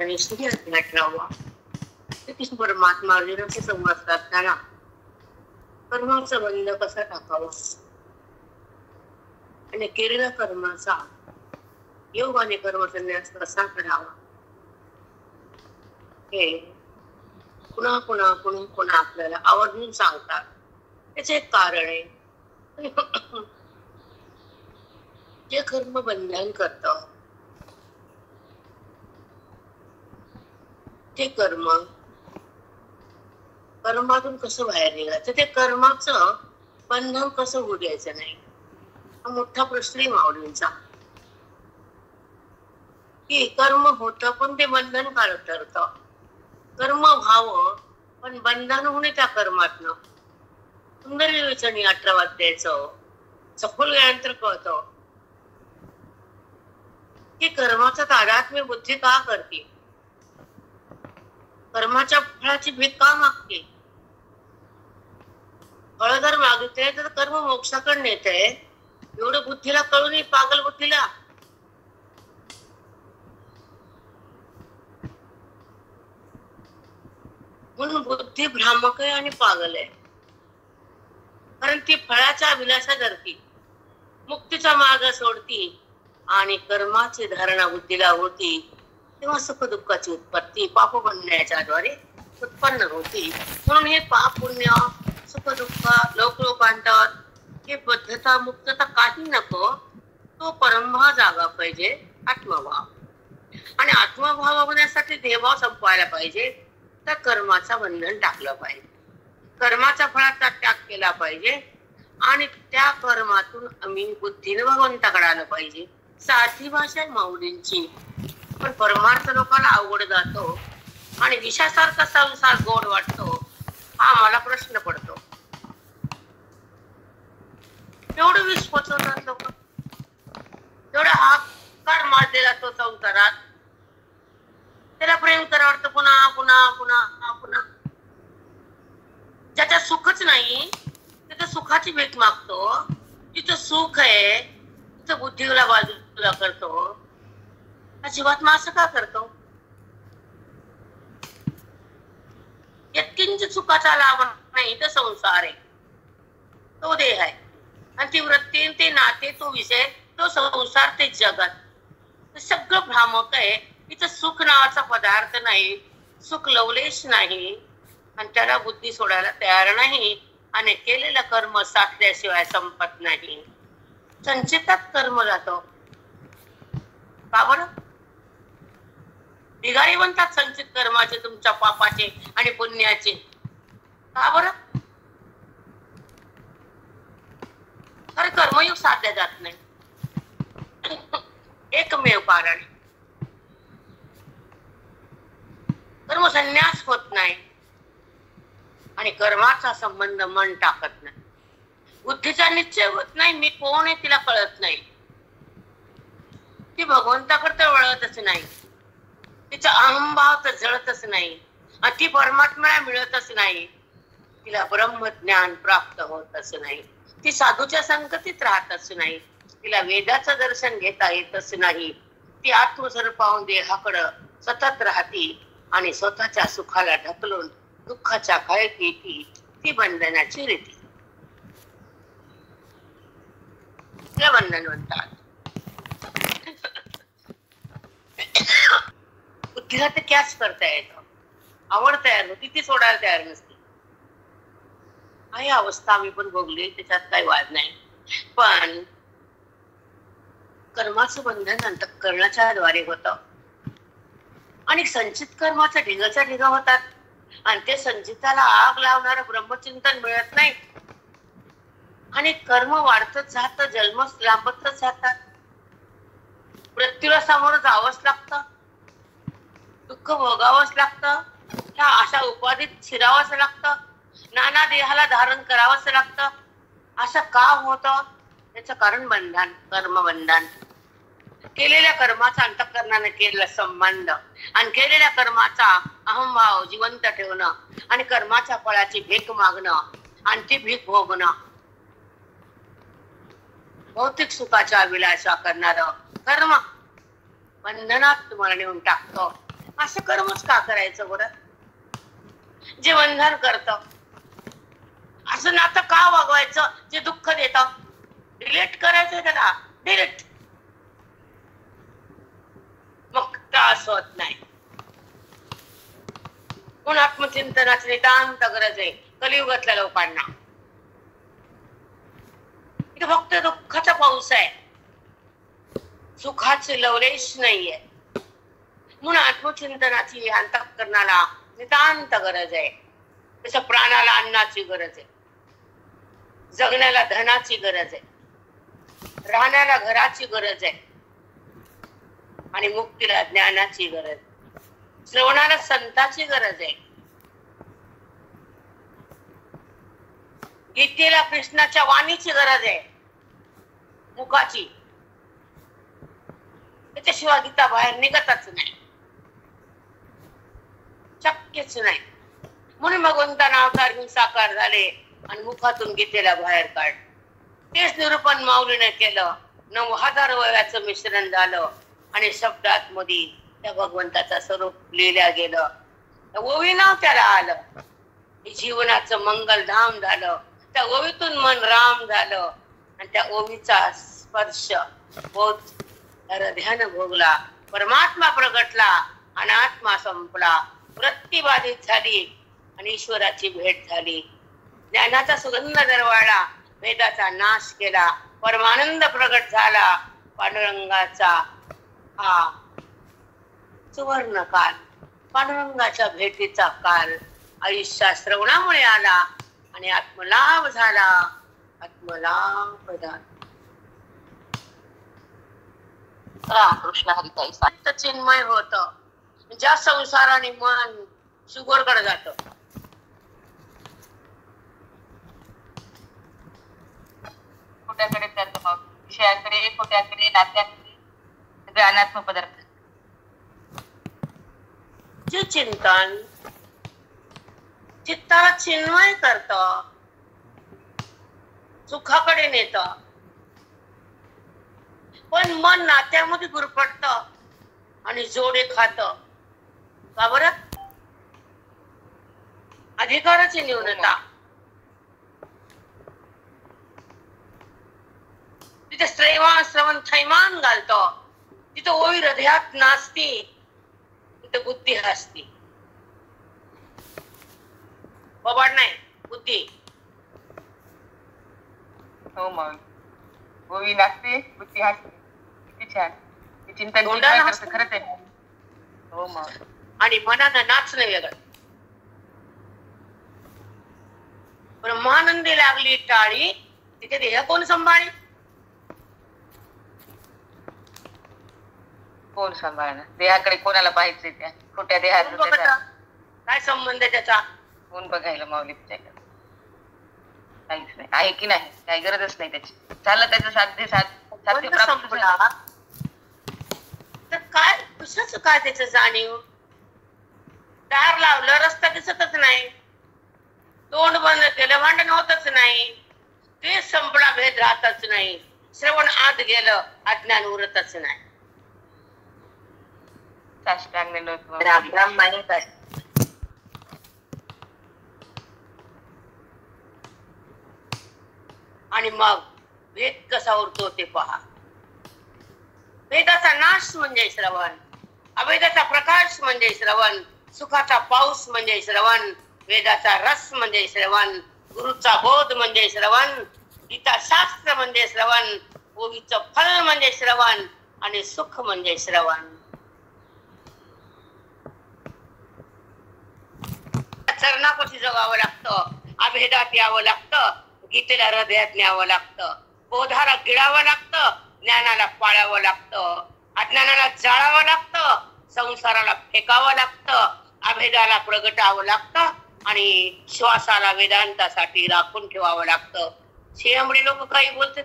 आणि श्री 18वा श्रीकृष्ण परमात्मा अर्जुनाशी संवाद साधताना कर्माचा बंध कसा टाकावा आणि केलेल्या कर्माचा योग आणि कर्मसन्यास कसा करावा हे पुन्हा पुन्हा पुन्हा पुन्हा आपल्याला आवर्जून सांगतात. त्याचे एक कारण आहे, जे कर्म बंधन करत ते कर्मातून कसं बाहेर निघायचं, ते कर्माचं बंधन कसं होऊ द्यायचं नाही, हा मोठा प्रश्न आहे माऊलींचा. की कर्म होतं पण ते बंधनकारक ठरतं, कर्म व्हावं पण बंधन होणे त्या कर्मातनं. सुंदर विवेचनी 18 अध्यायाचं सखोल ज्ञानांतर कळतं की कर्माचा तादात्म्य बुद्धी का करते, कर्माच्या फळाची भीक का मागते. फळ जर मागते तर कर्म मोक्षाकडे नेते, एवढं बुद्धीला कळू नये, पागल बुद्धीला. म्हणून बुद्धी भ्रामक आहे आणि पागल आहे, कारण ती फळाच्या अभिलाषा धरती, मुक्तीचा मार्ग सोडती आणि कर्माची धारणा बुद्धीला होती. तेव्हा सुख दुःखाची उत्पत्ती पाप बनण्याच्या द्वारे उत्पन्न होती. म्हणून हे पाप पुण्य सुख दुःख लोकांतर हे बद्धता मुक्तता काही नको, तो परमभाव जागा पाहिजे, आत्मभाव. आणि आत्मभाव होण्यासाठी देहभाव संपवायला पाहिजे, तर कर्माचा बंधन टाकलं पाहिजे, कर्माच्या फळाचा त्याग केला पाहिजे आणि त्या कर्मातून आम्ही बुद्धीने भगवंताकडे आलं पाहिजे. साधी भाषा आहे माऊलींची, पण परमार्थ लोकांना अवघड जातो आणि विषासारखा संसार गोड वाटतो. हा मला प्रश्न पडतो. एवढं विष पोचवतात लोक, एवढा हाकार मारलेला तो संसारात, त्याला प्रेम करावं वाटतं पुन्हा पुन्हा पुन्हा पुन्हा. ज्याच्यात सुखच नाही तिथं सुखाची भीक मागतो, जिथं सुख आहे तिथं बुद्धीला बाजूला करतो. जीवात्मा असं का करतो? यत्किंचित सुखाचा लाभ नाही तर संसार आहे, तो देह आहे, आणि ती वृत्ती, ते नाते, तो विषय, तो संसार, ते जगत सगळं भ्रामक आहे. इथं सुख नावाचा पदार्थ नाही, सुख लवलेश नाही, आणि त्याला बुद्धी सोडायला तयार नाही. आणि केलेलं कर्म साठल्याशिवाय संपत नाही, संचितात कर्म जातो. का बरं? भिगारी म्हणतात संचित कर्माचे, तुमच्या पापाचे आणि पुण्याचे. का बरं? खरं कर्मयोग साधल्या जात नाही. एकमेव कारण, कर्म संन्यास होत नाही आणि कर्माचा संबंध मन टाकत नाही. बुद्धीचा निश्चय होत नाही, मी कोण आहे तिला कळत नाही, ती भगवंताकडे तर वळतच नाही, तिचा अहंभाव तर जळतच नाही, आणि ती परमात्म्याला मिळतच नाही, तिला ब्रह्मज्ञान प्राप्त होतच नाही, ती साधूच्या संगतीत राहतच नाही, तिला वेदाचं दर्शन घेता येतच नाही, ती आत्मस्वरूपाहून देहाकडं सतत राहती आणि स्वतःच्या सुखाला ढकलून दुःखाच्या कळत येते. ती बंधनाची रीती, तिला बंधन म्हणतात. बुद्धीला ते कॅच करता येतं, आवड तयार होती, ती सोडायला तयार नसते. काही अवस्था आम्ही पण भोगली, त्याच्यात काही वाद नाही. पण कर्माचं बंधन अंतःकरणाच्या द्वारे होतं आणि संचित कर्माचा ढिगाच्या ढिगा होतात, आणि ते संचिताला आग लावणारं ब्रह्मचिंतन मिळत नाही, आणि कर्म वाढतच जात, जन्म लांबतच जातात, मृत्यूला समोर जावंच लागतं, दुःख भोगावंच लागतं, त्या अशा उपाधीत शिरावंच लागतं, नाना देहाला धारण करावंच लागतं. असं का होतं? त्याचं कारण बंधन, कर्मबंधन. केलेल्या कर्माचा अंतःकरणाने केलेला संबंध आणि केलेल्या कर्माचा अहंभाव जिवंत ठेवणं आणि कर्माच्या फळाची भीक मागणं आणि ती भीक भोगणं, भौतिक सुखाच्या अभिलाषा करणारं कर्म बंधनात तुम्हाला नेऊन टाकतो. असं कर्मच का करायचं बरं? जे बंधन करत, असं नातं का वागवायचं जे दुःख देत? डिलीट करायचं त्याला, डिलीट. मग त्रास होत नाही. म्हणून आत्मचिंतनाची नितांत गरज आहे कलियुगातल्या लोकांना. इथे फक्त दुःखाचा पाऊस आहे, सुखाचे लवलेश नाहीये. म्हणून आत्मचिंतनाची अंतःकरणाला नितांत गरज आहे. तसं प्राणाला अन्नाची गरज आहे, जगण्याला धनाची गरज आहे, राहण्याला घराची गरज आहे, आणि मुक्तीला ज्ञानाची गरज, श्रवणाला संताची गरज आहे, गीतेला कृष्णाच्या वाणीची गरज आहे, मुखाची. त्याच्याशिवाय गीता बाहेर निघतच नाही, शक्यच नाही. म्हणून भगवंताना अवतार घेऊन साकार झाले आणि मुखातून गीतेला बाहेर काढ. तेच निरूपण माऊलीने केलं. 9000 वयाचं मिश्रण झालं आणि शब्दात मध्ये त्या भगवंताचं स्वरूप लिहिल्या गेलं. ओवी नाव त्याला आलं, जीवनाचं मंगलधाम झालं. त्या ओवीतून मन राम झालं आणि त्या ओवीचा स्पर्श होत हृदयानं भोगला. परमात्मा प्रगटला, अनात्मा संपला, वृत्ती बाधित झाली आणि ईश्वराची भेट झाली. ज्ञानाचा सुगंध दरवळला, वेदाचा नाश केला, परमानंद प्रगट झाला. पांडुरंगाचा हा सुवर्ण काल, पांडुरंगाच्या भेटीचा काल आयुष्यात श्रवणामुळे आला आणि आत्मलाभ झाला. आत्मलाभ झाला. रामकृष्ण हरिताई सांगत चिन्मय होत. ज्या संसाराने मन शुगरकडे जात, खोट्याकडे जात, मग विषयाकडे, खोट्याकडे, नात्याकडे, सगळे अनात्म पदार्थ. जे चिंतन चित्ताला चिन्मय करत, सुखाकडे नेत, पण मन नात्यामध्ये गुरफटत आणि जोडे खात. का बरं? अधिकाराची न्यूनता. तिथे श्रवण थैमान घालतो, तिथे ओवी हृदयात नाचती, तिथे बुद्धी हसती. बबाड नाही, बुद्धी. हो मग ओवी नाचते, बुद्धी हसते. किती छान. चिंतन खरंच आहे. हो मग. आणि मनानं नाचणं वेगळं. ब्रह्मानंदी लागली टाळी, तिथे देह कोण सांभाळी? कोण सांभाळणार? देहाकडे कोणाला पाहायचंय? त्या खोट्या देहाचा काय संबंध आहे त्याचा? कोण बघायला माऊली त्याच्याकडे? काहीच नाही. आहे की नाही? काही गरजच नाही त्याची. झालं त्याचं साध्य संपला तर काय कशाच काय त्याचं जाणीव? दार लावलं, रस्ता दिसतच नाही, तोंड बंद केलं, भांडण होतच नाही, ते संपला, भेद राहतच नाही, श्रवण आत गेलं, अज्ञान उरतच नाही. राम माहीत आहे. आणि मग भेद कसा उरतो ते पहा. वेदाचा नाश म्हणजे श्रवण, अवेदाचा प्रकाश म्हणजे श्रवण, सुखाचा पाऊस म्हणजे श्रवण, वेदाचा रस म्हणजे श्रवण, गुरुचा बोध म्हणजे श्रवण, गीता शास्त्र म्हणजे श्रवण, ओवीचं फल म्हणजे श्रवण आणि सुख म्हणजे श्रवण. चरणापाशी जगावं लागतं, अभेदात यावं लागतं, गीतेला हृदयात न्यावं लागतं, बोधाला गिळावं लागतं, ज्ञानाला पाळावं लागतं, अज्ञानाला जाळावं लागतं, संसाराला फेकावं लागतं, अभेदाला प्रगटावं लागतं आणि श्वासाला वेदांतासाठी राखून ठेवावं लागतं. शेळामुळे लोक काही बोलतात,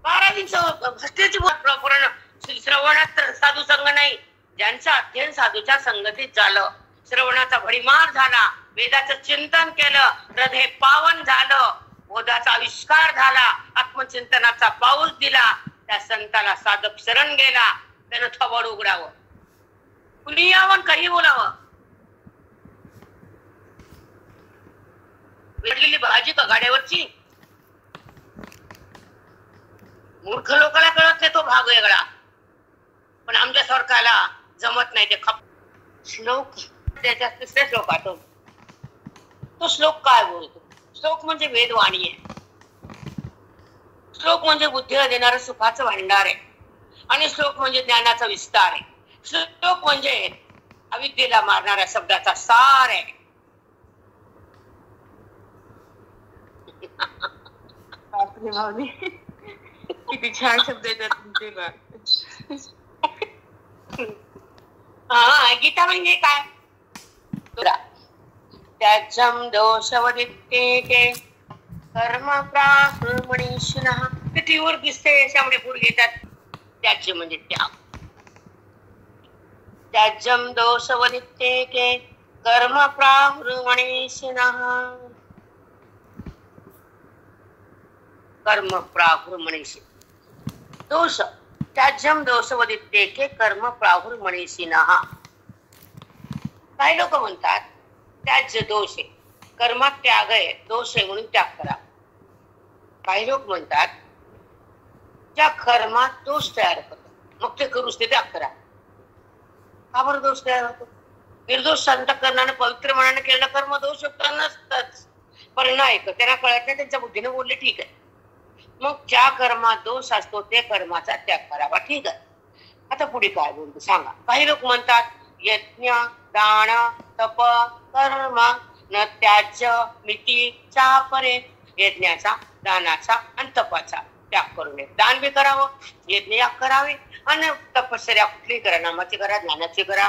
12 दिवस भस्त्याची पूर्ण श्रवणात तर साधू संग नाही. ज्यांचं अध्ययन साधूच्या संगतीत झालं, श्रवणाचा भडीमार झाला, वेदाचं चिंतन केलं, हृदय पावन झालं, बोधाचा आविष्कार झाला, आत्मचिंतनाचा पाऊस दिला, त्या संताला साधक शरण गेला, त्यानं थोबड उघडावं. कुणी यावं काही बोलावं. वेडलेली भाजी का गाड्यावरची. मूर्ख लोकांना कळत नाही तो भाग वेगळा, पण आमच्या सरकारला जमत नाही ते खप. श्लोक त्याच्या तिसऱ्या श्लोकातून तो श्लोक काय बोलतो. श्लोक म्हणजे वेदवाणी आहे. श्लोक म्हणजे बुद्धीला देणारं सुखाचं भांडार आहे. आणि श्लोक म्हणजे ज्ञानाचा विस्तार आहे. श्लोक म्हणजे अविद्येला मारणाऱ्या शब्दाचा सार आहे. किती छान शब्द येतात तुमचे बा. हा, गीता म्हणजे काय. त्याज्यम दोषवदित्ते कर्म प्राहुर्मनीषिणः. ते तीवर दिसते याच्यामुळे पुढे घेतात. त्याज्य म्हणजे त्याग. त्याज्यम दोषवदित्ते कर्म प्राहुर्मनीषिणः. कर्म प्राहुर्मनीषि दोष. त्याज्यम दोषवदित्ते कर्म प्राहुर्मनीषिणः. काही लोक म्हणतात त्याज्य दोष आहे, कर्मात त्याग आहे, दोष आहे म्हणून त्याग करा. काही लोक म्हणतात ज्या कर्मात दोष तयार करतो मग ते करूच ते त्याग करा. का बरं दोष तयार होतो. निर्दोष अंतःकरणाने पवित्र मनाने केलेलं कर्म दोष नसतंच. पण नाही त्यांना कळत नाही, त्यांच्या बुद्धीने बोलले ठीक आहे. मग ज्या कर्मात दोष असतो ते कर्माचा त्याग करावा. ठीक आहे. आता पुढे काय बोलतो सांगा. काही लोक म्हणतात यज्ञ दान तप कर्म न त्याज्य मिती चापरे. यज्ञाचा दानाचा आणि तपाचा त्याग करू नये. दान बी करावं, यज्ञ करावे आणि तपश्चर्या कुठलीही करा. नामाची करा, ज्ञानाची करा,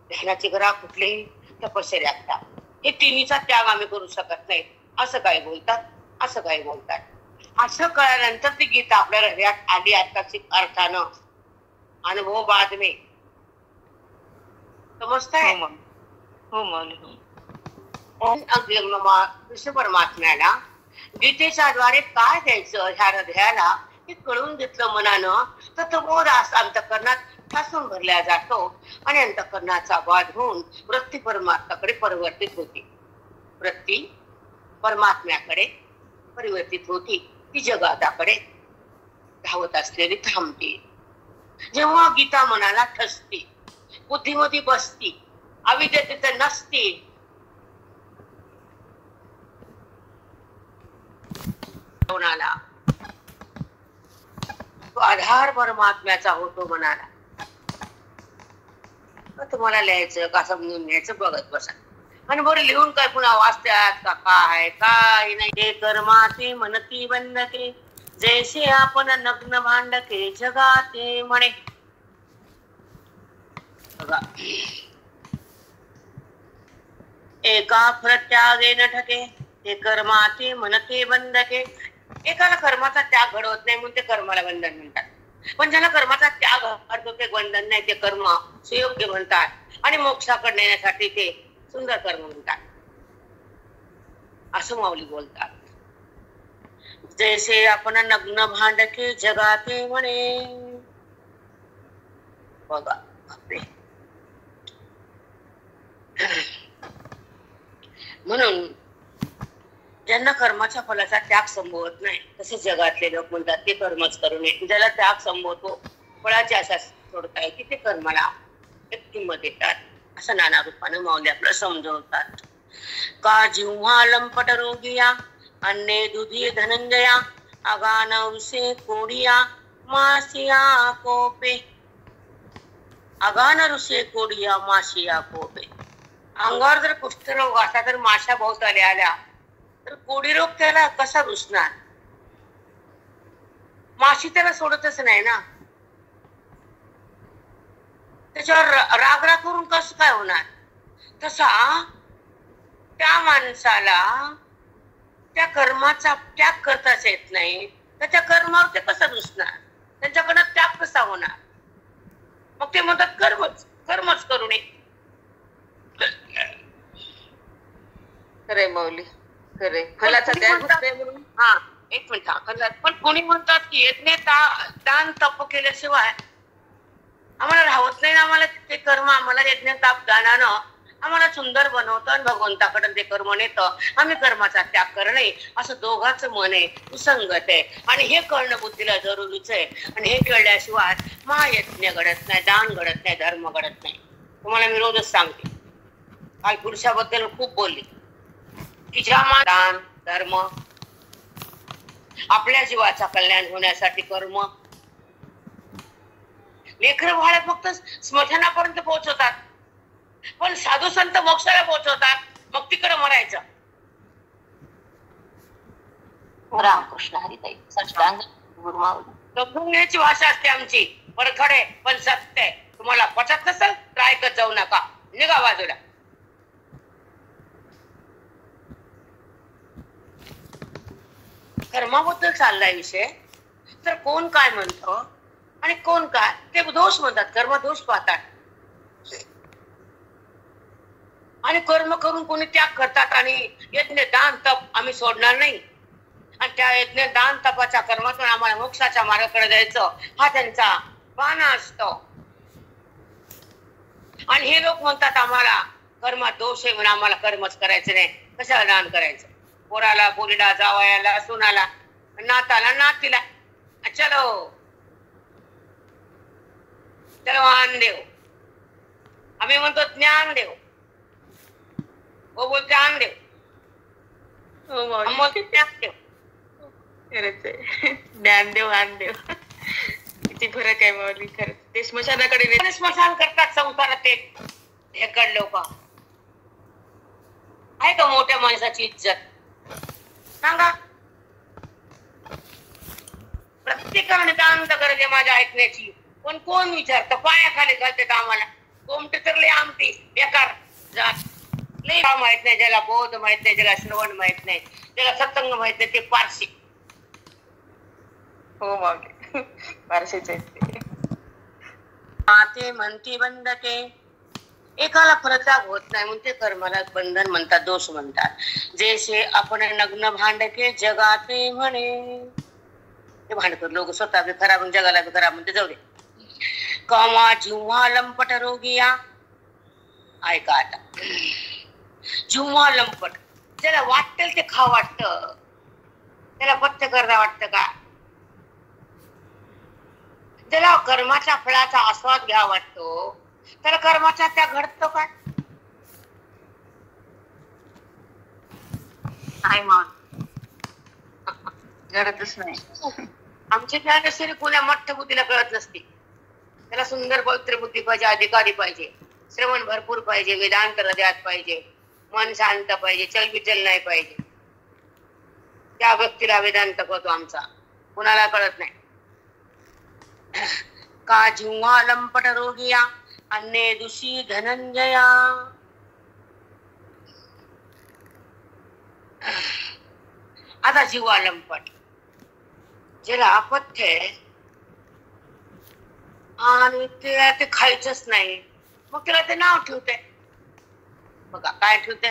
ध्यानाची करा, कुठलीही तपश्चर्या करा. हे तिन्हीचा त्याग आम्ही करू शकत नाही असं काही बोलतात. असं काही बोलतात. असं कळल्यानंतर ती गीता आपल्या हृदयात आली आत्ताची अर्थानं. अनुभव बाद में समजताय. हो मौली. कृष्ण परमात्म्याला गीतेच्या द्वारे काय द्यायचं ह्या हृदयाला हे कळून घेतलं मनानं तर तो बोध अंतःकरणात ठासून भरला जातो आणि अंतःकरणाचा वाद होऊन वृत्ती परमात्म्याकडे परिवर्तित होती. वृत्ती परमात्म्याकडे परिवर्तित होती. ती जगाताकडे धावत असलेली थांबते. जेव्हा गीता मनाला ठसते, बुद्धीमध्ये बसती, अविद्या तिथे नसते, मनाला तो आधार परमात्म्याचा होतो मनाला. तुम्हाला लिहायचं का समजून घ्यायचं बघत बसा. आणि बरं लिहून काय पुन्हा वाचतात का काय काय नाही. ते कर्माते मनती बंधके जैसे आपण नग्न भांडके जगाते म्हणे. एका प्रत्यागे न ठके ते कर्माते मनते बंधके. एकाला कर्माचा त्याग घडवत नाही म्हणून ते कर्माला बंधन म्हणतात. पण ज्याला कर्माचा त्याग घडतो ते बंधन नाही, ते कर्म सुयोग्य म्हणतात. आणि मोक्षाकडे नेण्यासाठी ते सुंदर कर्म म्हणतात असं माऊली बोलतात. जैसे आपण नग्न भांडके जगाते म्हणे. बघा म्हणून ज्यांना कर्माच्या फलाचा त्याग संभवत नाही तसे जगातले लोक म्हणतात ते कर्मच करू नये. ज्याला त्याग संभवतो फळाची आशा सोडता येते ते कर्माला एक किंमत देतात असं नाना रूपाने माऊली आपलं समजवतात. का जिव्हा लंपट रोगिया अन्ने दुधी धनंजया अगान उसे कोडिया मासिया कोपे. अगान रुसे कोडिया मासिया कोपे. अंगावर जर कुष्ठरोग असला तर माशा भोवताली आल्या तर कोडी रोग त्याला कसा रुसणार. माशी त्याला सोडतच नाही ना. त्याच्यावर राग राग करून कसं काय होणार. तसा त्या माणसाला त्या कर्माचा त्याग करताच येत नाही तर त्या कर्मावर ते कसं रुसणार. त्यांच्याकडनं त्याग कसा होणार. मग ते म्हणतात कर्मच कर्मच करू नये. खरे माऊली खरे. फलाचा त्याग म्हणून. हा एक मिनिट. पण कोणी म्हणतात की यज्ञ दान तप केल्याशिवाय आम्हाला राहत नाही ना, आम्हाला ते कर्म आम्हाला यज्ञ ताप दानानं आम्हाला सुंदर बनवतं आणि भगवंताकडे ते कर्म नेतं. आम्ही कर्माचा त्याग करणे असं दोघांचं मन आहे, सुसंगत आहे. आणि हे कळणं बुद्धीला जरुरीच आहे. आणि हे कळल्याशिवाय महायज्ञ घडत नाही, दान घडत नाही, धर्म घडत नाही. तुम्हाला मी रोजच सांगते. काल पुरुषाबद्दल खूप बोलली की ज्या दान धर्म आपल्या जीवाचा कल्याण होण्यासाठी कर्म. लेकर बाळ फक्त स्मशानापर्यंत पोहोचवतात, पण साधू संत मोक्षाला पोहोचवतात, मग तिकडे मरायचं. रामकृष्ण हरिताई सष्टांग गुरुमाऊली. समजून घ्यायची भाषा असते आमची, पण खडे पण सत्य आहे. तुम्हाला पचत नसेल तर ऐकत जाऊ नका, निघा बाजूला. कर्माबद्दल चाललाय विषय, तर कोण काय म्हणतो आणि कोण काय ते दोष म्हणतात, कर्म दोष पाहतात. आणि कर्म करून कोणी त्याग करतात आणि यज्ञ दान तप आम्ही सोडणार नाही. आणि त्या यज्ञ दान तपाच्या कर्मातून आम्हाला मोक्षाच्या मार्गाकडे जायचं हा त्यांचा बाणा असतो. आणि हे लोक म्हणतात आम्हाला कर्मात दोष आहे म्हणून आम्हाला कर्मच करायचं नाही. कशाला दान करायचं? पोराला पोरीला जावयाला सुनाला नाताला नातीला चलो चलो आन देव. आम्ही म्हणतो ज्ञान देव, वो बोलते आन देव, हम बोलते ज्ञान देव. ज्ञानदेव आनदेव किती फरक आहे माऊली. खरंच ते स्मशानाकडे स्मशान करतात संसारात. ते कड लोक आहे का मोठ्या माणसाची इज्जत सांगा? प्रत्येकाने दान गरज आहे माझ्या ऐकण्याची, पण कोण विचारतं? पायाखाली घालतात आम्हाला. कोमटे तर लय आमटी बेकार जात, लय माहित नाही ज्याला बौद्ध माहित नाही, ज्याला श्रवण माहित नाही, ज्याला सत्संग माहित नाही, ते पारशी. हो माऊली पारशीच आहेत ते म्हणती बंधके एकाला फरताप होत नाही म्हणून ते कर्माला बंधन म्हणतात, दोष म्हणतात. जैसे आपण नग्न भांडके जगाते म्हणे. ते भांडकर लोक स्वतः बी खराब जगाला बी खराब म्हणते. जाऊ दे. कामा जिव्हा लंपट रोगिया. ऐका आता, जिव्हा लंपट ज्याला वाटतं ते खा वाटतं, त्याला पथ्य करता वाटतं का? ज्याला कर्माच्या फळाचा आस्वाद घ्या वाटतो त्याला कर्माचा त्याग घडतो काय? नाही मग घडतच नाही. आमची ज्ञानेश्वरी पुण्या मठ्ठ बुद्धीला कळत नसते. त्याला सुंदर पवित्र बुद्धी पाहिजे, अधिकारी पाहिजे, श्रवण भरपूर पाहिजे, वेदांत हृदयात पाहिजे, मन शांत पाहिजे, चलबिचल नाही पाहिजे. त्या व्यक्तीला वेदांत कळतो आमचा, कुणाला कळत नाही. का जिव्हा लंपट रोगिया अन्य दुषी धनंजया. आता जिव्हा लंपट ज्याला अपथ्य आहे आणि ते खायचंच नाही, मग त्याला ते नाव ठेवते. बघा काय ठेवते?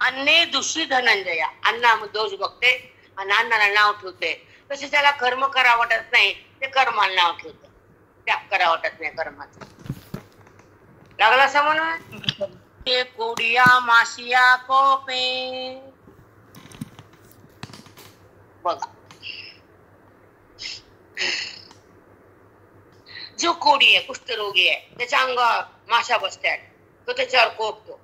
अन्य दुषी धनंजया. अन्ना दोष बघते आणि अन्नाला नाव ठेवते. तसे त्याला कर्म करा वाटत नाही, ते कर्माला नाव ठेवते. त्याग करा वाटत नाही कर्माचा. लागला समज? कोडिया माशिया कोपे. बघा, जो कोडी आहे, कुष्ठरोगी आहे, त्याच्या अंगावर माशा बसतात, तो त्याच्यावर कोपतो.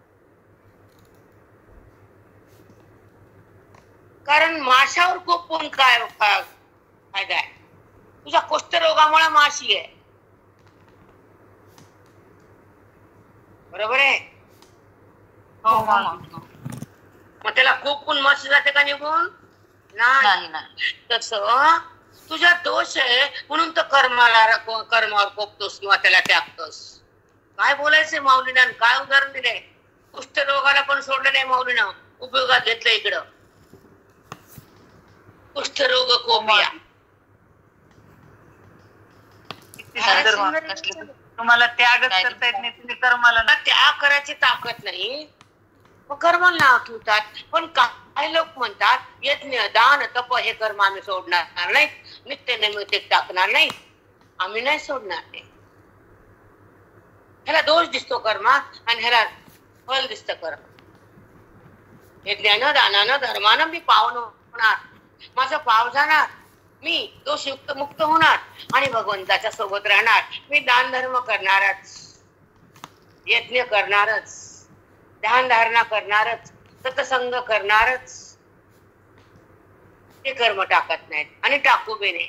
कारण माशावर कोपून काय फायदा आहे? तुझ्या कुष्ठरोगामुळे माशी आहे, बरोबर आहे? हो मग त्याला कोपून माशी जाते का निघून? नाही. तसं तुझा दोष आहे म्हणून तर कर्मावर कोपतोस किंवा त्याला त्यागतोस. काय बोलायचंय माऊलीनं? काय उदाहरण दिलंय? कुष्ठरोगाला पण सोडलं नाही माऊलीनं, उपयोगात घेतलं इकडं. कुष्ठरोग कोपिया. तुम्हाला त्यागच करता येत नाही, तुम्ही कर्माला त्याग करायची ताकद नाही, मग कर्माला नाव ठेवतात. पण काही लोक म्हणतात यज्ञ दान तप हे कर्म आम्ही सोडणार नाही, नित्य नैमित्तिक टाकणार नाही, आम्ही नाही सोडणार नाही. ह्याला दोष दिसतो कर्मात आणि ह्याला फल दिसतं कर्म. हे ज्ञान दानानं धर्मानं मी पावन होणार, माझा पाव जाणार, मी दोषयुक्त मुक्त होणार आणि भगवंताच्या सोबत राहणार. मी दान धर्म करणारच, यज्ञ करणारच, ध्यान धारणा करणारच, सत्संग करणारच. ते कर्म टाकत नाहीत आणि टाकू बी नाही.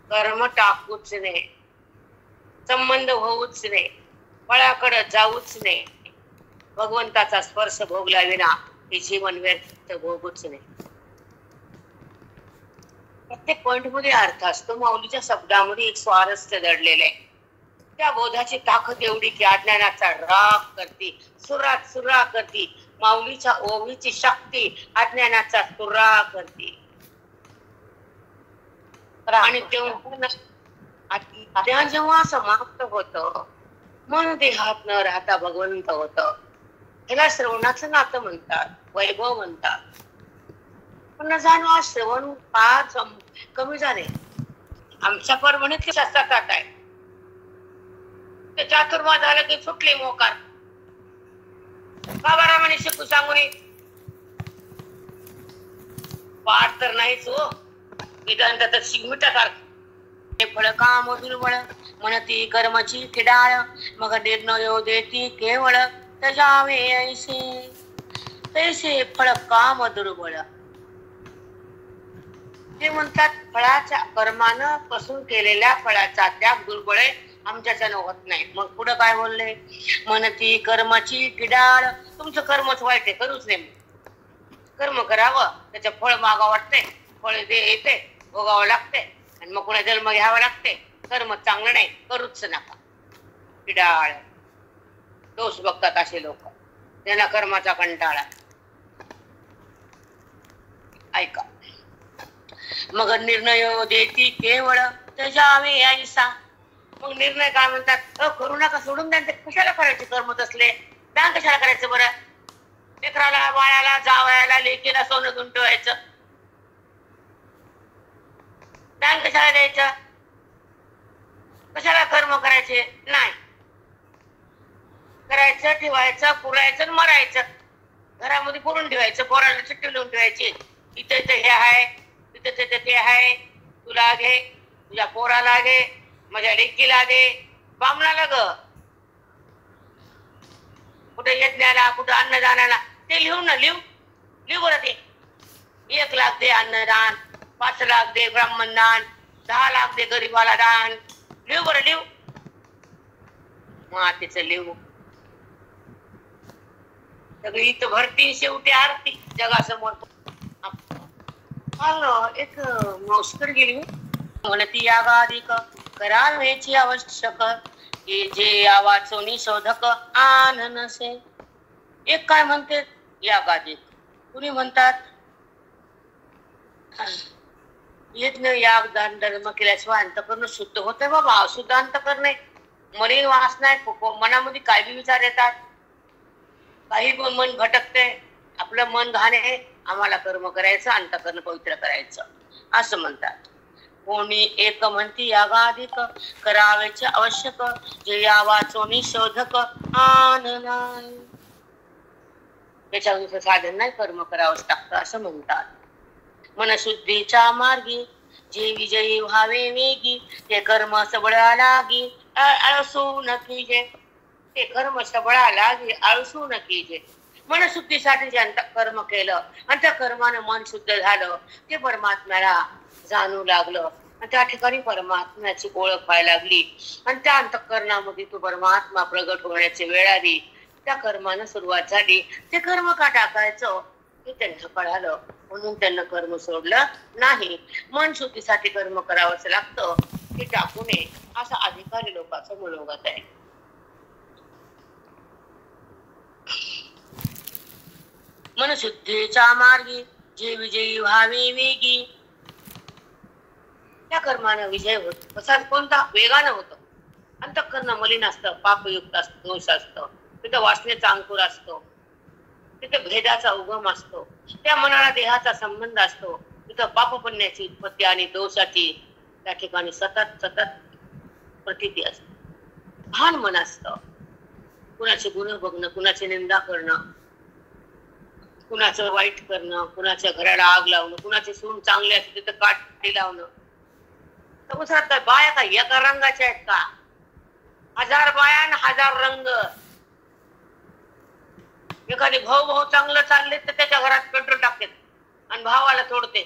कर्म टाकूच नाही, संबंध होऊच नाही, फळाकडे जाऊच नाही, भगवंताचा स्पर्श भोगला विना हे जीवन व्यर्थ भोगूच नाही. प्रत्येक पॉइंट मध्ये अर्थ असतो. माऊलीच्या शब्दामध्ये एक स्वारस्य दडलेलं आहे. त्या बोधाची ताकद एवढी की अज्ञानाचा राग करते, सुरा करते. माऊलीच्या ओवीची शक्ती अज्ञानाचा सुरा करते. आणि तेव्हा अज्ञान जेव्हा समाप्त होत, मन देहात न राहता भगवंत होत. ह्याला श्रवणाचं नातं म्हणतात, वैभव म्हणतात. पण जाणू आज श्रवण फार कमी झाले. आमच्या परभणीत शास्त्रात आहे ते चातुर्मास झालं की सुटले मोकार. बाबा म्हणे शिकू सांगून पाठ तर नाहीच हो, वेदांत तर शिगमिटासारखं. फळ काम दुर्बळ म्हणती कर्माची किडाळ, मग निर्णय देती केवळ त्याच्यावे ऐसे तैसे फळ काम दुर्बळ. ते म्हणतात फळाच्या कर्मानं पासून केलेल्या फळाचा त्याग दुर्बळ आहे, आमच्याच्यानं होत नाही. मग पुढे काय बोलले? म्हणती कर्माची किडाळ. तुमचं कर्मच वाईट आहे, करूच नाही. कर्म करावं, त्याचं फळ मागावं वाटते, फळ येते, भोगावं लागते आणि मग पुन्हा जन्म घ्यावा लागते. कर्म चांगलं नाही, करूच नका. किडाळ दोष बघतात असे लोक, त्यांना कर्माचा कंटाळा. ऐका, मग निर्णय देती केवळ त्याच्यावे ऐसा. मग निर्णय काय म्हणतात? करू नका, सोडून द्या. कशाला करायचे कर्म तसले? दान कशाला करायचं बरं? लेकराला, बाळाला, जावयाला, लेकीला सोनं घेऊन ठेवायचं, दान कशाला द्यायचं? कशाला कर्म करायचे? नाही करायचं, ठेवायचं, पुरायचं, मरायचं. घरामध्ये पुरून ठेवायचं, पोराला चिठ्ठी लिहून ठेवायची, इथे इथे हे आहे, तिथे तिथे ते आहे, तुला घे, तुझ्या पोराला घे, माझ्या लेकीला दे, बामणाला ग, कुठे यज्ञाला, कुठं अन्नदानाला. ते लिहून ना, लिहू बरं. ते 1 लाख दे अन्नदान, 5 लाख दे ब्राह्मणदान, 10 लाख दे गरीबाला दान. लिहू बरं, लिहू. मातेच लिहू. सगळी इथं भरती, शेवटी आरती जगासमोर. एक मौस्कर गेली म्हणती यागाधिक करावेची आवश्यक, जे यावाचोनी शोधक आन नसे. एक काय म्हणते यागाधिक, कुणी म्हणतात यज्ञ याग दान धर्म केल्याशिवाय अंतकरण शुद्ध होते. बाबा अशुद्ध अंतकरण, मलिन वासना, मनामध्ये काय बी विचार येतात, काही मन भटकते. आपलं मन घाणे, आम्हाला कर्म करायचं, अंतकरण पवित्र करायचं असं म्हणतात. कोणी एक म्हणती यागाधिक करावेचे आवश्यक, जे यावाचोनी शोधक आन नाही. त्याच्यानुसार साधन नाही, कर्म करावंच लागतं असं म्हणतात. मनशुद्धीच्या मार्गी जे विजयी व्हावे वेगी, ते कर्म सबळा लागी आळसू न कीजे. ते कर्म सबळा लागी आळसू न कीजे. मनशुद्धीसाठी जे अंतःकर्म केलं आणि त्या कर्मानं मन शुद्ध झालं, ते परमात्म्याला जाणू लागलं आणि त्या ठिकाणी परमात्म्याची ओळख व्हायला लागली आणि त्या अंतःकरणामध्ये तो परमात्मा प्रगट होण्याची वेळ आली. त्या कर्मानं सुरुवात झाली. ते कर्म का टाकायचं हे त्यांना कळालं, म्हणून त्यांना कर्म सोडलं नाही. मन शुद्धीसाठी कर्म करावंच लागतं, हे टाकू नये असं अधिकारी लोकांचं मनोगत आहे. मनशुद्धीच्या मार्गी जे विजयी व्हावे वेगी, त्या कर्मानं विजय होतो. कसा कोणता? वेगानं होतो. अंतःकरण मलिन असतं, पापयुक्त असतं, दोष असतं, तिथं वासनेचा अंकुर असतो, तिथे भेदाचा उगम असतो, त्या मनाला देहाचा संबंध असतो, तिथं पाप पुण्याची उत्पत्ती आणि दोषाची त्या ठिकाणी सतत सतत प्रतीती असते. भान मन असतं. कुणाचे गुण बघणं, कुणाची निंदा करणं, कुणाचं वाईट करणं, कुणाच्या घराला आग लावणं, कुणाचे सून चांगले असते तिथं काठी लावणं. तर काय बाया का एका रंगाच्या आहेत का? 1000 बाया आणि 1000 रंग. एखादी भाऊ चांगलं चालले तर त्याच्या घरात पेट्रोल टाकतात आणि भावाला तोडते.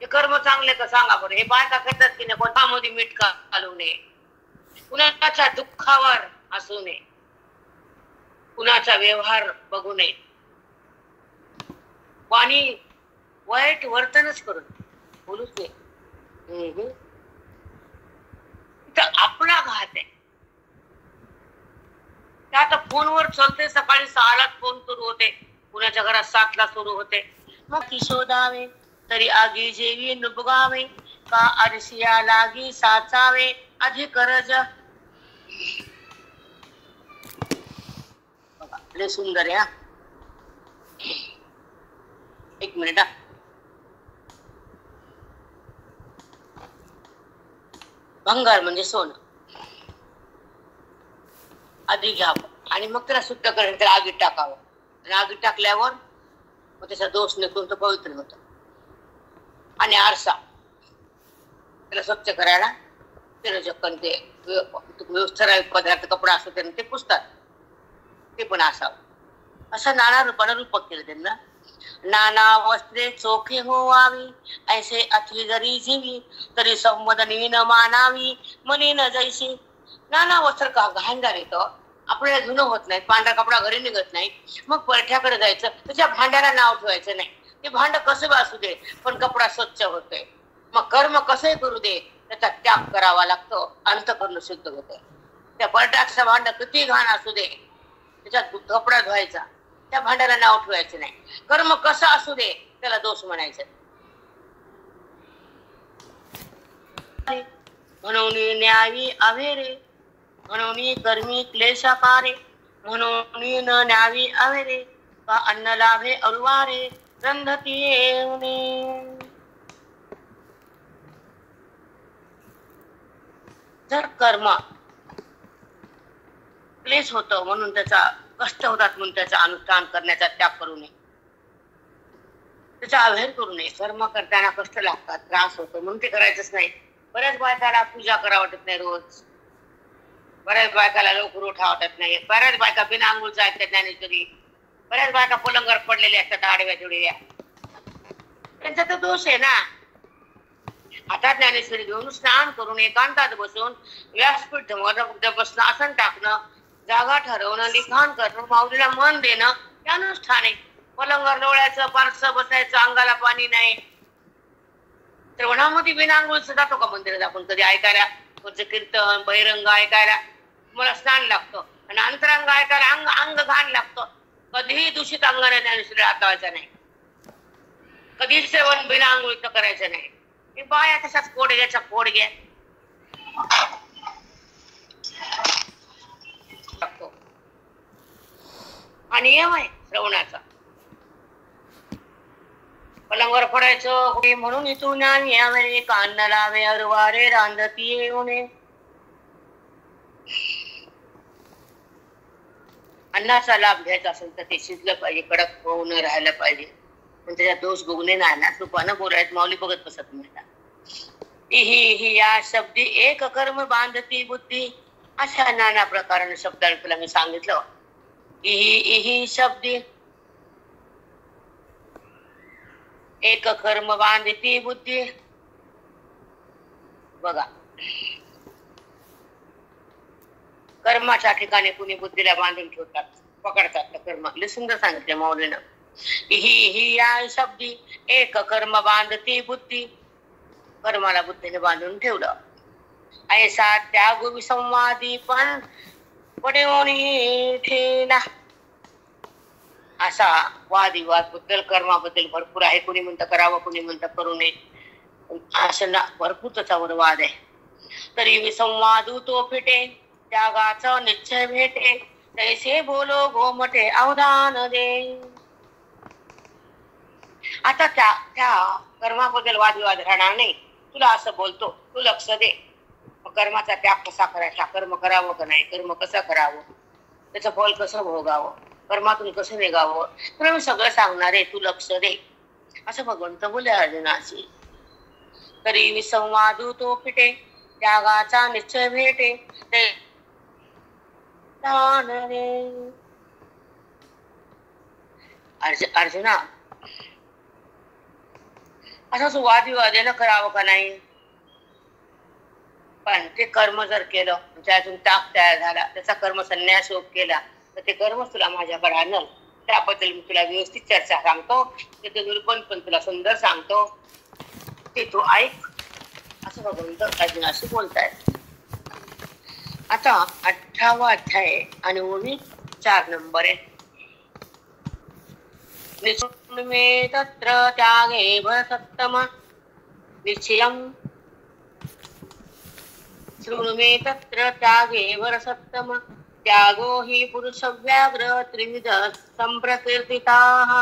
हे कर्म चांगले का सांगा बरं? हे बायका करतात की नाही? कोणामध्ये मीठ का घालू नये, कुणाच्या दुःखावर असू नये, कुणाचा व्यवहार बघू नये, वाणी वाईट वर्तनच करून बोलूच नये. तर आपला घात आहे. ते आता फोनवर चालते, सकाळी 6ला फोन सुरू होते, कुणाच्या घरात 7ला सुरू होते. मग ती शोधावे तरी आगी जेवी नुबगावे, का आरशिया लागी साचावे अधिक रज. बघा लय सुंदर आहे. एक मिनिट. भंगार म्हणजे सोनं. आधी घ्यावं आणि मग त्याला शुद्ध करायचं, त्याला आगीत टाकावं आणि आगीत टाकल्यावर मग त्याचा दोष निघून तो पवित्र होतो. आणि आरसा त्याला स्वच्छ करायला तिरजकन ते ठराविक पदार्थ कपडा असतो त्यांना ते पुसतात, ते पण असावं. असं नाना रूपानं रूपक केलं त्यांना. नाना वस्त्रे चोखे होवावी, ऐसे अथी जरी जीवी तरी संवदनी न मानावी, मनी न जैशी. नाना वस्त्र का घाणदार येतं, आपल्याला धुणं होत नाही, पांढरा कपडा घरी निघत नाही, मग परठ्याकडे जायचं, त्याच्या भांड्याला नाव ठेवायचं नाही. ते भांड कसं असू दे पण कपडा स्वच्छ होतोय. मग कर्म कसंही करू दे त्याचा त्याग करावा लागतो, अंतःकरण शुद्ध होते. त्या परट्याचं भांड किती घाण असू दे त्याच्यात कपडा धुवायचा, त्या भांड्याला नाव ठेवायचं नाही. कर्म कसं असू दे त्याला दोष म्हणायचं. म्हणून न्यावी अवेरे, म्हणून कर्मी क्लेशाकारे, म्हणून न न्यावी अवेरे, का अन्न लाभे अरुवारे रंधती येऊने. जर कर्म क्लेश होतो म्हणून त्याचा कष्ट होतात म्हणून त्याचा अनुष्ठान करण्याचा त्याग करू नये, त्याचा अवहेर करू नये. कर्म करताना कष्ट लागतात, त्रास होतो म्हणून ते करायचंच नाही. बऱ्याच बायकाला पूजा करा वाटत नाही रोज, बऱ्याच बायकाला लवकर उठा वाटत नाही, बऱ्याच बायका बिना आंघोळच्या ऐकतात ज्ञानेश्वरी, बऱ्याच बायका पलंगावर पडलेल्या असतात आडव्या जुडव्या. त्यांचा तर दोष आहे ना. आता ज्ञानेश्वरी घेऊन स्नान करून एकांतात बसून व्यासपीठ बसणं, आसन टाकणं, जागा ठरवणं, लिखाण करणं, माऊलीला मन देणं हे अनुष्ठान आहे. पलंगावर लोळ्याचं, पारसं बसायचं, अंगाला पाणी नाही. श्रवणामध्ये बिना आंघोळीचं जातो का मंदिरात आपण कधी ऐकायला? कोणतं कीर्तन बहिरंग ऐकायला मला स्नान लागतं आणि अंतरंग ऐकायला अंग घाण लागतं. कधीही दूषित अंगाने ज्ञानेश्वरी हाताळायचं नाही, कधीच सेवन बिना आंघोळीचं करायचं नाही. हे बाया तशाच कोडग्याच्या कोडग्या. हा नियम आहे श्रवणाचा. पलंगावर पडायचं म्हणून इथून यावे, कान लावे अरवारे रांधती येऊने. अन्नाचा लाभ घ्यायचा असेल तर ते शिजलं पाहिजे, कडक होऊन राहायला पाहिजे. पण त्याच्या दोष बघून नाना रूपानं बोलायचं, माऊली बघत बसत नाही. इही या शब्दी एक कर्म बांधती बुद्धी. अशा नाना प्रकाराने शब्दाने तुला मी सांगितलं. इही शब्दी एक कर्म बांधती बुद्धी. बघा कर्माच्या ठिकाणी कुणी बुद्धीला बांधून ठेवतात, पकडतात कर्म. लय सुंदर सांगितले माऊलीनं. ही या शब्दी एक कर्म बांधती बुद्धी. कर्माला बुद्धीने बांधून ठेवलं. ऐसा त्याग विसंवादी पण पडून ठेला. असा वादविवाद बद्दल कर्माबद्दल भरपूर आहे. कोणी म्हणतं करावं, कोणी म्हणतं करू नये. असं ना भरपूर त्याच्यावर वाद आहे. तरी विसंवादू तो फिटे, त्यागाचा निश्चय भेटे. तैसे बोलो गोमटे अवधान दे. आता त्या कर्माबद्दल वादविवाद राहणार नाही. तुला असं बोलतो, तू लक्ष दे. कर्माचा त्याग कसा करायचा, कर्म करावं का नाही, कर्म कसं करावं, त्याचं फळ कसं भोगावं, कर्मातून कसं निघावं, तुला मी सगळं सांगणार आहे, तू लक्ष दे, असं भगवंत बोले अर्जुनाशी. तरी विसंवादू तो फिटे, त्यागाचा निश्चय भेटे, ते ताण रे. अर्जुना, असंच वादविवादेनं करावं का नाही, पण ते कर्म जर केलं, त्यातून ताक तयार झाला, त्याचा कर्म संन्यास योग केला, तर ते कर्म तुला माझ्याकडे आणल. त्याबद्दल मी तुला व्यवस्थित चर्चा सांगतो, त्याचे निरूपण पण तुला सुंदर सांगतो, ते तू ऐक, असं भगवंत अर्जुनाशी बोलतायत. आता 18वा अध्याय आणि ओवी 4 नंबर आहे. निश्चय तत्र त्यागे भरसत्तम निश्चयम्, शृणु मे तत्र त्यागे वरसत्तम, त्यागो हि पुरुष व्याघ्र त्रिविध संप्रकीर्तिताः.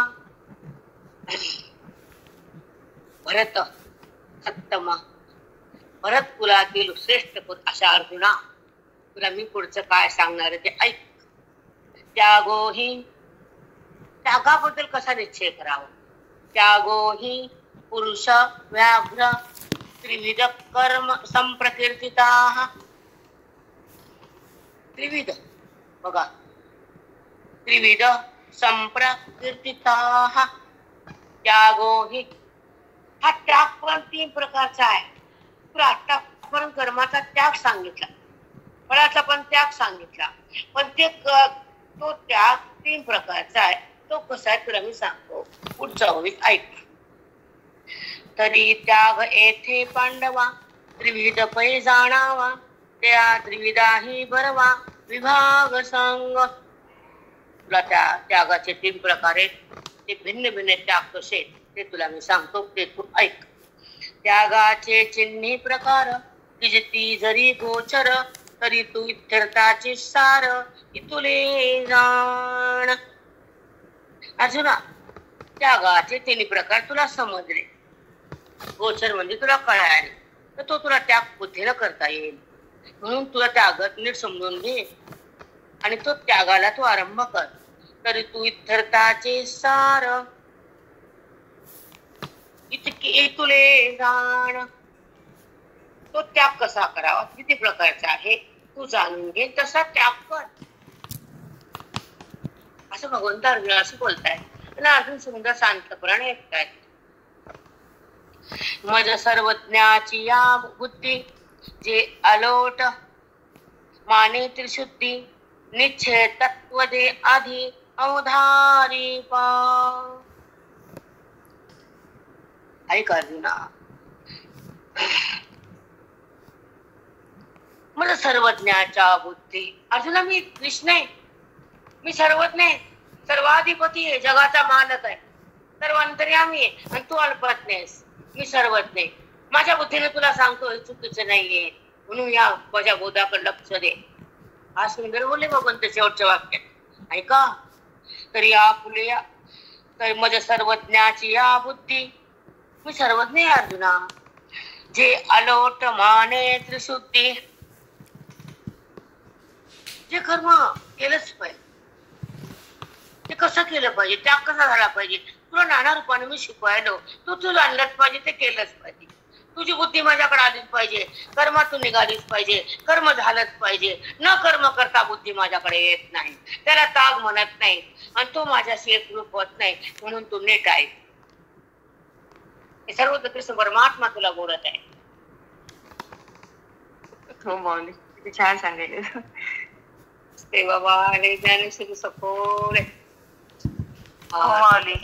भरत सत्तम, भरत कुलातील श्रेष्ठ पुत्र अशा अर्जुना, तुला मी पुढचं काय सांगणार आहे ते ऐक. त्यागो हि, त्यागाबद्दल कसा निश्चय करावा, त्यागो हि पुरुष व्याघ्र त्रिविध कर्म संप्रकीर्तिताः. त्रिविध बघा, त्रिविध संप्रकीर्तिताः. त्यागो हि, हा त्याग पण 3 प्रकारचा आहे. तुला आतापर्यंत कर्माचा त्याग सांगितला, फळाचा पण त्याग सांगितला, पण तो त्याग 3 प्रकारचा आहे. तो कसा आहे तुला मी सांगतो, पुढचा होईल ऐक. तरी त्याग येथे पांडवा त्रिविध पै जाणावा, त्या त्रिविधाही भरवा विभाग सांग. तुला त्या त्यागाचे 3 प्रकार आहेत, ते भिन्न भिन्न त्याग कसे ते तुला मी सांगतो, ते तू ऐक. त्यागाचे चिन्ही प्रकार किती जरी गोचर, तरी तू इत्यर्थाचे सार इतुले जाण. अर्जुना, त्यागाचे 3 प्रकार तुला समजले, गोचर म्हणजे तुला कळाले, तर तो तुला त्याग बुद्धीला करता येईल. म्हणून तुला त्यागात नीट समजून घे आणि तो त्यागाला तू आरंभ कर. तरी तू इत्यर्थाचे सार इतके तुले जाण. तो त्याग कसा करावा, किती प्रकारचा आहे तू जाणून घे, तसा त्याग कर, असं भगवंत अर्जुनाशी बोलताय. आणि अर्जुन सुंदर शांतपणे ऐकतायत. मज सर्वज्ञाची या बुद्धी, जे अलोट माने त्रिशुद्धी, निश्चय तत्व दे आधी अवधारी पा. ऐक अर्जुना, मज सर्वज्ञाच्या बुद्धी. अर्जुना, मी कृष्ण आहे, मी सर्वज्ञ आहे, सर्वाधिपती आहे, जगाचा मालक आहे, सर्व अंतर्यामी आहे, आणि तू अल्पज्ञ आहेस. मी सर्वज्ञ आहे. माझ्या बुद्धीने तुला सांगतो हे चुकीचं नाहीये, म्हणून या माझ्या बोधाकडे लक्ष दे. हा सुंदर बोलले भगवंत शेवटच्या वाक्यात. ऐका. तरी आपुले तर मज सर्वज्ञाची या बुद्धी, मी सर्वज्ञ आहे अर्जुना, जे अलोट माने त्रिशुद्धी. जे कर्म केलंच पाहिजे, ते कसं केलं पाहिजे, त्याग कसा झाला पाहिजे, तुला नाना रूपाने मी शिकवायलो, तू तुला आणलंच पाहिजे, ते केलंच पाहिजे. तुझी बुद्धी माझ्याकडे आलीच पाहिजे, कर्मातून निघालीच पाहिजे, कर्म झालंच पाहिजे. न कर्म करता बुद्धी माझ्याकडे येत नाही, त्याला ताग म्हणत नाही, आणि तो माझ्याशी एकरूप होत नाही. म्हणून तू नीट आहे. हे सर्व कृष्ण परमात्मा तुला बोलत आहे. हो माऊली, किती छान सांगितलं. ते बाबा ज्ञानेश्वरी सखोल माऊली.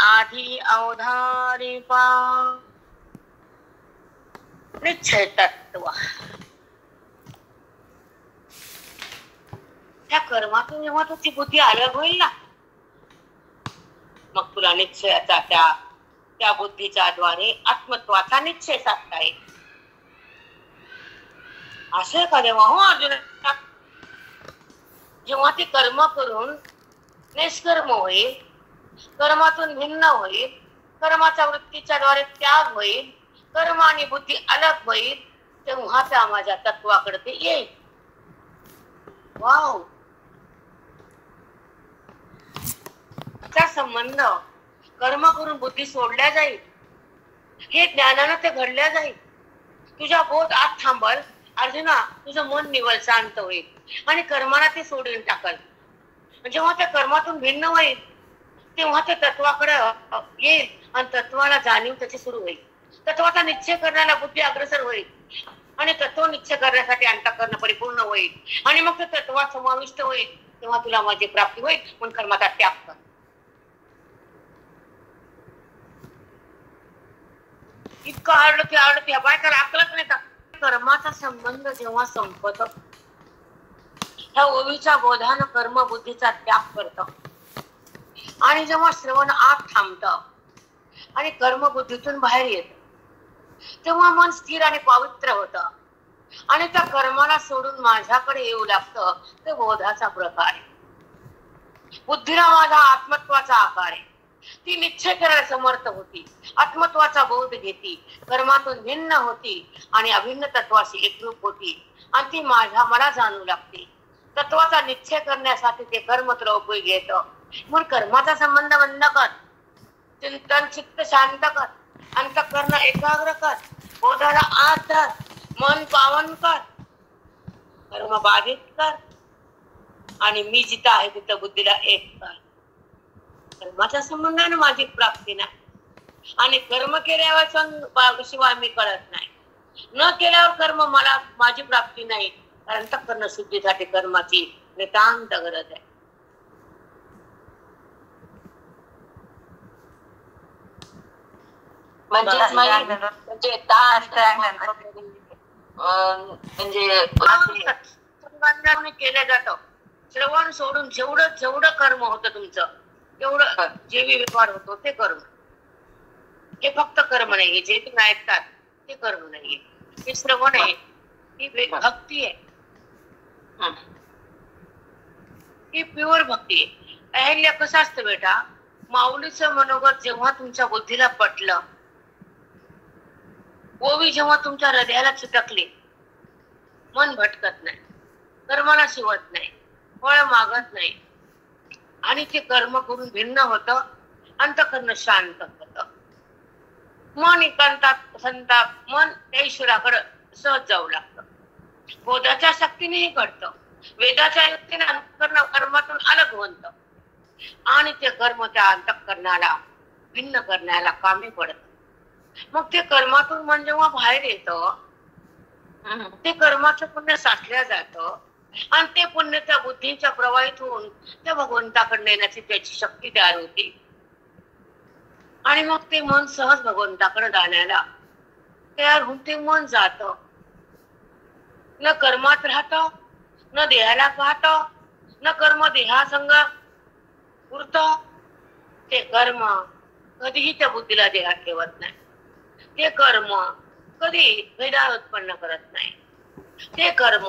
आधी अवधारी पा निश्चय तत्व. त्या कर्मातून जेव्हा तुझी बुद्धी अलग होईल ना, मग तुला निश्चयाचा त्या बुद्धीच्या द्वारे आत्मत्वाचा निश्चय साधता येईल. असं का जेव्हा हो अर्जुन, जेव्हा ते कर्म करून निष्कर्म होईल, कर्मातून भिन्न होईल, कर्माच्या वृत्तीच्या द्वारे त्याग होईल, कर्म आणि बुद्धी अलग होईल, तेव्हा त्या माझ्या तत्वाकडे ते येईल. वाव, चा संबंध कर्म करून बुद्धी सोडल्या जाईल, हे ज्ञानानं ते घडल्या जाईल. तुझा बोध आत थांबल अर्जुना, तुझं मन निवल शांत होईल आणि कर्माला ते सोडून टाकल. जेव्हा त्या कर्मातून भिन्न होईल तेव्हा ते तत्वाकडे येईल आणि तत्वाला जाणीव त्याची सुरू होईल. तत्वाचा निश्चय करण्याला बुद्धी अग्रसर होईल आणि तत्व निश्चय करण्यासाठी अंतःकरण परिपूर्ण होईल आणि मग ते तत्वात समाविष्ट होईल. तेव्हा तुला माझी प्राप्ती होईल. म्हणून कर्माचा त्याग कर. इतकं आवडलं की बाय त्याला अकलच नाही का. कर्माचा संबंध जेव्हा संपत, ह्या ओवीच्या बोधानं कर्म बुद्धीचा त्याग करत आणि जेव्हा श्रवण आत थांबत आणि कर्म बुद्धीतून बाहेर येत, तेव्हा मन स्थिर आणि पवित्र होत आणि त्या कर्माला सोडून माझ्याकडे येऊ लागतं. ते बोधाचा प्रकार आहे. बुद्धीला माझा आत्मत्वाचा आकार आहे. ती निश्चय करायला समर्थ होती, आत्मत्वाचा बोध घेती, कर्मातून भिन्न होती आणि अभिन्न तत्वाशी एकरूप होती आणि ती मला जाणू लागते. तत्वाचा निश्चय करण्यासाठी ते कर्म तुला उपयोगी येतं. म्हणून कर्माचा संबंध बंद कर, चिंतन चित्त शांत कर, अंतःकरण एकाग्र कर, बोधाला आत धर, मन पावन कर, कर्म बाधित कर आणि मी जिथं आहे तिथं बुद्धीला एक कर. कर्माच्या संबंधाने माझी प्राप्ती नाही आणि कर्म केल्यावर शिवाय मी कळत नाही. न केल्यावर कर्म मला माझी प्राप्ती नाही. कारण अंतःकरण शुद्धीसाठी कर्माची नितांत गरज आहे. म्हणजे ताण म्हणजे केलं जातं. श्रवण सोडून जेवढं जेवढं कर्म होतं तुमचं, तेवढं जे व्यवहार होतो ते कर्म. हे फक्त कर्म नाहीये. जे तुम्ही ऐकतात ते कर्म नाहीये. हे श्रवण आहे, ही भक्ती आहे, ही प्युअर भक्ती आहे. अहल्य कसं असतं बेटा, माऊलीचं मनोगत जेव्हा तुमच्या बुद्धीला पटलं, ओवी जेव्हा तुमच्या हृदयाला चिटकली, मन भटकत नाही, कर्माला शिवत नाही, फळ मागत नाही आणि ते कर्म करून भिन्न होतं. अंतःकरण शांत होतं. मन एकांतात संताप, मन त्या ईश्वराकडे सहज जाऊ लागतं. बोधाच्या शक्तीने हे घडतं. वेदाच्या युक्तीने अंतःकरण कर्मातून अलग बनतं आणि ते कर्म त्या अंतःकरणाला भिन्न करण्याला कामी पडतं. मग ते कर्मातून मन जेव्हा बाहेर येतं, ते कर्माचं पुण्य साठल्या जातं आणि ते पुण्य त्या बुद्धीच्या प्रवाहित होऊन त्या भगवंताकडे नेण्याची त्याची शक्ती तयार होती आणि मग ते मन सहज भगवंताकडे जाण्याला तयार होऊन ते मन जात. न कर्मात राहत, न देहाला पाहत, न कर्म देहासंग उरत. ते कर्म कधीही त्या बुद्धीला देहात ठेवत नाही. ते कर्म कधी भेदाळ उत्पन्न करत नाही. ते कर्म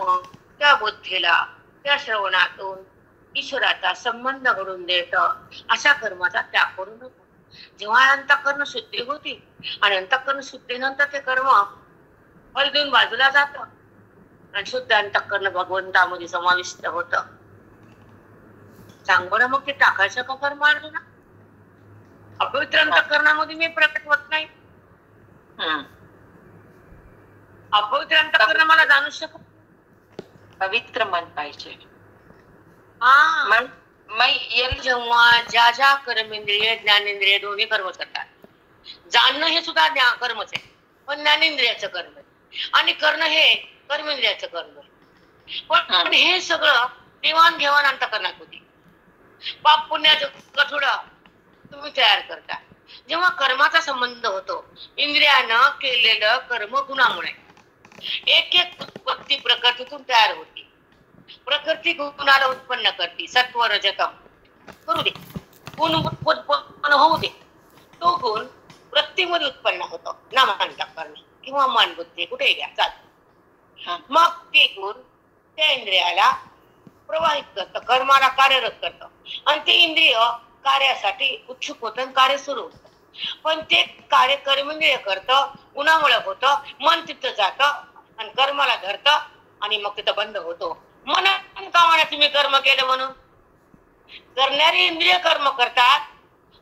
त्या बुद्धीला त्या श्रवणातून ईश्वराचा संबंध घडून देत. अशा कर्माचा त्याग करू नको. जेव्हा अंतःकरण शुद्धी होती आणि अंतःकरण शुद्धीनंतर ते कर्म फल देऊन बाजूला जात आणि शुद्ध अंतःकरण भगवंतामध्ये समाविष्ट होत. सांग बरं, मग ते टाकायचं का कर्म अर्जुना? अपवित्र अंतःकरणामध्ये मी प्रकट होत नाही. अपवित्र अंतःकरण मला जाणू शकत. पवित्र मन पाहिजे. जेव्हा ज्या कर्मेंद्रिय ज्ञानेंद्रिय दोन्ही कर्म करतात. जाणणं हे सुद्धा कर्मच आहे, पण ज्ञानेंद्रियाचं कर्म आहे आणि करणं हे कर्मेंद्रियाचं कर्म आहे. पण हे सगळं देवाणघेवाण अंतःकरणात होती. पाप पुण्याचं कठोडा तुम्ही तयार करता. जेव्हा कर्माचा संबंध होतो, इंद्रियानं केलेलं कर्म गुणामुळे एक एक उत्पत्ती प्रकृतीतून तयार होती. प्रकृती गुणाला उत्पन्न करते. सत्व रजतम करू दे, गुण उत्पन्न होऊ दे. तो गुण वृत्तीमध्ये उत्पन्न होतो, नामांतःकरण किंवा मन बुद्धी कुठे घ्या चालतो. मग ते गुण त्या इंद्रियाला प्रवाहित करतं, कर्माला कार्यरत करतं आणि ते इंद्रिय कार्यासाठी उत्सुक होतं आणि कार्य सुरू होतं. पण ते कार्य कर्मेंद्रिय करतं, गुणामुळे होतं, मन तिथं जातं आणि कर्माला धरत आणि मग तिथं बंद होतो. मनाने का म्हणा तुम्ही कर्म केलं म्हणून? करणारी इंद्रिय कर्म करतात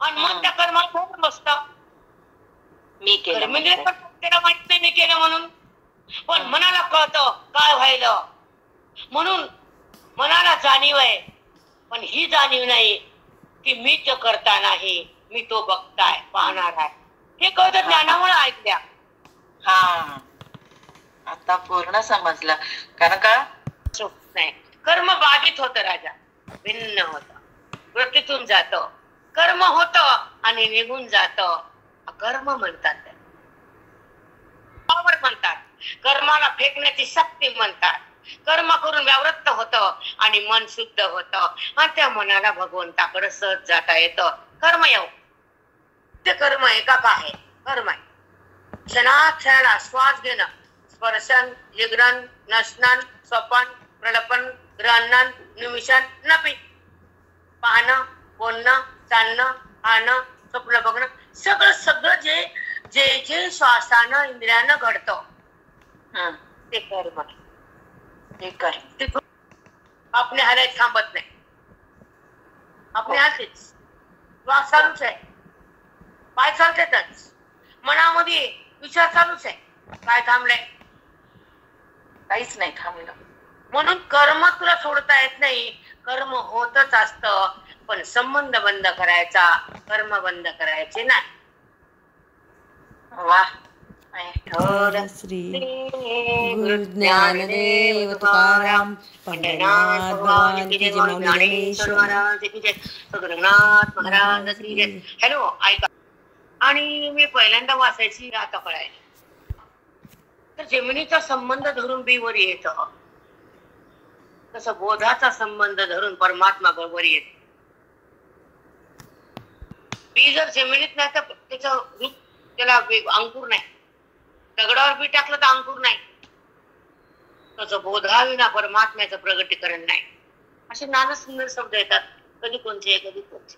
आणि मन त्या कर्माला धरून बसतं. मी केलं कर्मेंद्रिय म्हणते. पण त्याला माहित नाही मी केलं म्हणून, पण मनाला कळतं काय व्हायलं म्हणून मनाला जाणीव आहे. पण ही जाणीव नाही की मी तो करता नाही, मी तो बघताय पाहणार आहे. हे कळतं ज्ञानामुळे ऐकल्या. हा आता पूर्ण समजलं. कारण का नाही कर्म बाधित होत राजा, भिन्न होत, वृत्तीतून जात. कर्म होत आणि निघून जात. कर्म म्हणतात, पावर म्हणतात, कर्माला फेकण्याची शक्ती म्हणतात. कर्म करून व्यावृत्त होत आणि मन शुद्ध होत आणि त्या मनाला भगवंताकडे सहज जाता येतं. कर्म येऊ ते कर्म आहे का काय? कर्म आहे. क्षणात क्षणाला श्वास घेणं, स्पर्शन, जिग्रन, नसनन, स्वपन, प्रलपन, ग्रहणन, निमिषण, नपी, पाहणं, बोलणं, चालणं, खाणं, स्वप्न बघणं, सगळं सगळं जे जे जे श्वासानं इंद्रियानं घडतं ते कर्म आहे. हे कर. आपले हालत थांबत नाही, आपले हालतेच, श्वास चालूच आहे, पाय चालतेच, मनामध्ये विचार चालूच आहे. काय थांबलंय? काहीच नाही थांबलं. म्हणून कर्म तुला सोडता येत नाही. कर्म होतच असतं, पण संबंध बंद करायचा, कर्म बंद करायचे नाही. वा श्री गुरु ज्ञानदेव तुकाराम पंढरनाथ भगवान की जय. ज्ञानेश्वर महाराज की जय. सद्गुरुनाथ महाराज की जय. हॅलो ऐका. आणि मी पहिल्यांदा वाचायची आता कळायला तर जमिनीचा संबंध धरून बीवर येत, तसं बोधाचा संबंध धरून परमात्मा बरोबर येत. बी जर जमिनीत नाही तर त्याचं रूप, त्याला अंकुर नाही. दगडावर बी टाकलं तर अंकुर नाही. त्याचं बोधाविना परमात्म्याचं प्रगटीकरण नाही. असे नाना सुंदर शब्द येतात, कधी कोणचे कधी कोणचे.